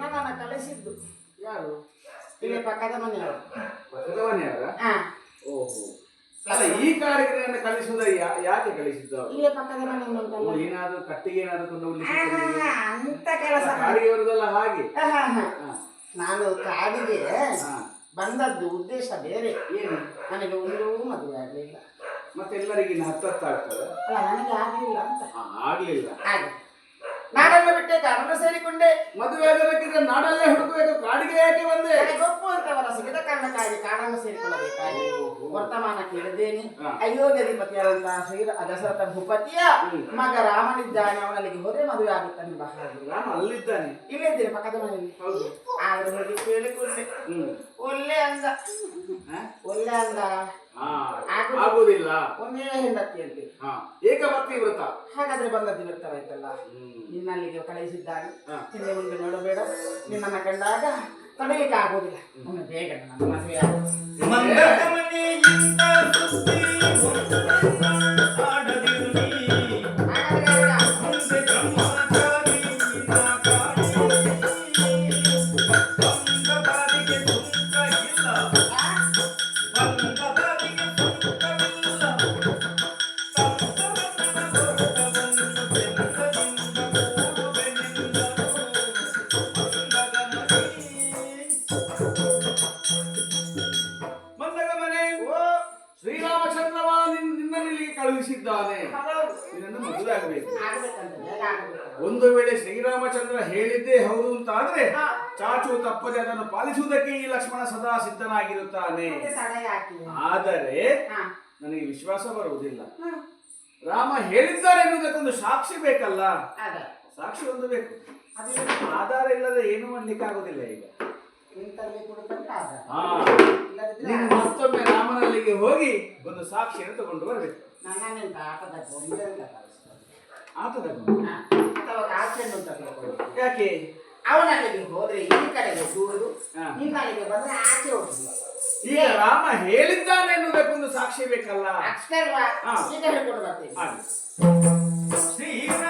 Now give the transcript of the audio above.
ನನ್ನನ್ನ ಕಳಿಸಿದ್ದು ಯಾರು? ಇಲ್ಲಿ ಪಕ್ಕದ ಮನೆಯವರು. ಪಕ್ಕದ ಮನೆಯವರ? ಹಾ. ಓಹೋ. ಅಲ್ಲ, ಈ ಕಾಡಿಗೆ ನನ್ನ ಕಳಿಸುವುದ ಯಾಕೆ ಕಳಿಸಿದ್ದು? ಇಲ್ಲೇ ಪಕ್ಕದ ಮನೆ ಉಂಟಲ್ಲ, ಏನಾದ್ರು ಕಟ್ಟಿಗೆ ಏನಾದ್ರು ಕೊಂಡು ಅಂತ ಕೆಲಸ ಕಾಡಿಗೆ ಬರುದಲ್ಲ ಹಾಗೆ. ನಾನು ಕಾಡಿಗೆ ಬಂದದ್ದು ಉದ್ದೇಶ ಬೇರೆ. ಏನು? ನನಗೆ ಒಂದು ಮದುವೆ ಆಗ್ಲಿಲ್ಲ. ಮತ್ತೆ ಎಲ್ಲರಿಗೆ ಹತ್ತಾಗ್ತದೆ. ಅಲ್ಲ, ನನಗೆ ಆಗ್ಲಿಲ್ಲ ಅಂತ. ಆಗ್ಲಿಲ್ಲ. ಹಾಗೆ ನಾಡನ್ನು ಬಿಟ್ಟೆ ಕಾಡನ್ನು ಸೇರಿಕೊಂಡೆ. ಮದುವೆ ಆಗಬೇಕಿದ್ರೆ ನಾಡಲ್ಲೇ ಹುಡುಕಬೇಕು, ಕಾಡಿಗೆ ಯಾಕೆ ಬಂದೆ? ಒಪ್ಪುವಂತವರ ಸಿಗದ ಕಾರಣಕ್ಕಾಗಿ ಕಾಡನ್ನು ಸೇರಿಕೊಳ್ಳಬೇಕಾಗಿ ವರ್ತಮಾನ ಕೇಳಿದ್ದೇನೆ. ಅಯೋಧ್ಯಧಿಪತಿಯಾದಂತಹ ದಶರಥ ಭೂಪತಿಯ ಮಗ ರಾಮನಿದ್ದಾನೆ, ಅವನಲ್ಲಿಗೆ ಹೋದ್ರೆ ಮದುವೆ ಆಗುತ್ತಾನೆ. ರಾಮ ಅಲ್ಲಿದ್ದಾನೆ? ಇಲ್ಲೇ ಇದ್ದೇನೆ ಪಕ್ಕದ ಮನೆಯಲ್ಲಿ. ಹೌದು. ಆದ್ರೆ ಹೋಗಿ ಕೇಳಿಕೊಂಡೆ. ಒಳ್ಳೆ ಅಂದ, ಒಳ್ಳೆ ಅಂದ. ಆಗುದಿಲ್ಲ. ಒಂದೇ ಹೆಂಡತಿ ಅಂತೆ. ಏಕಪತ್ನಿ ವ್ರತ. ಹಾಗಾದ್ರೆ ಬಂದದ್ದು ವ್ಯರ್ಥವಾಯ್ತಲ್ಲ. ನಿನ್ನಲ್ಲಿಗೆ ಕಳಿಸಿದ್ದಾನೆ. ಹಿಂದೆ ಮುಂದೆ ನೋಡಬೇಡ. ನಿನ್ನನ್ನು ಕಂಡಾಗ ತಡೆಯಲಿಕ್ಕೆ ಆಗೋದಿಲ್ಲ. ಒಮ್ಮೆ ಬೇಗ ನನ್ನ ಮದುವೆ ಕಳುಹಿಸಿದ್ದಾನೆ. ಇದನ್ನು ಮದುವೆ ಆಗಬೇಕು. ಒಂದು ವೇಳೆ ಶ್ರೀರಾಮಚಂದ್ರ ಹೇಳಿದ್ದೇ ಹೌದು ಅಂತ ಆದ್ರೆ ಚಾಚು ತಪ್ಪದೆ ಅದನ್ನು ಪಾಲಿಸುವುದಕ್ಕೆ ಈ ಲಕ್ಷ್ಮಣ ಸದಾ ಸಿದ್ಧನಾಗಿರುತ್ತಾನೆ. ಆದರೆ ನನಗೆ ವಿಶ್ವಾಸ ಬರುವುದಿಲ್ಲ. ರಾಮ ಹೇಳಿದ್ದಾರೆ ಎನ್ನುವುದಕ್ಕೊಂದು ಸಾಕ್ಷಿ ಬೇಕಲ್ಲ. ಸಾಕ್ಷಿ ಒಂದು ಬೇಕು. ಆಧಾರ ಇಲ್ಲದೆ ಏನು ಮಾಡ್ಲಿಕ್ಕೆ ಆಗುದಿಲ್ಲ. ಈಗ ನೀನು ಮತ್ತೊಮ್ಮೆ ರಾಮನಲ್ಲಿಗೆ ಹೋಗಿ ಒಂದು ಸಾಕ್ಷಿಯನ್ನು ತಗೊಂಡು ಬರಬೇಕು. ಯಾಕೆ? ಅವನಲ್ಲಿಗೆ ಹೋದ್ರೆ ಈ ಕಡೆಗೆ ದೂರುದು, ನಿನ್ನಲ್ಲಿಗೆ ಬಂದ್ರೆ ಆಚೆ ಹೋಗುದು. ಈಗ ರಾಮ ಹೇಳಿದ್ದಾನೆ ಎನ್ನುವುದಕ್ಕೊಂದು ಸಾಕ್ಷಿ ಬೇಕಲ್ಲ. ಅಷ್ಟಲ್ವಾ? ಈಗ ಹೇಳ್ಕೊಂಡು ಬರ್ತೇನೆ.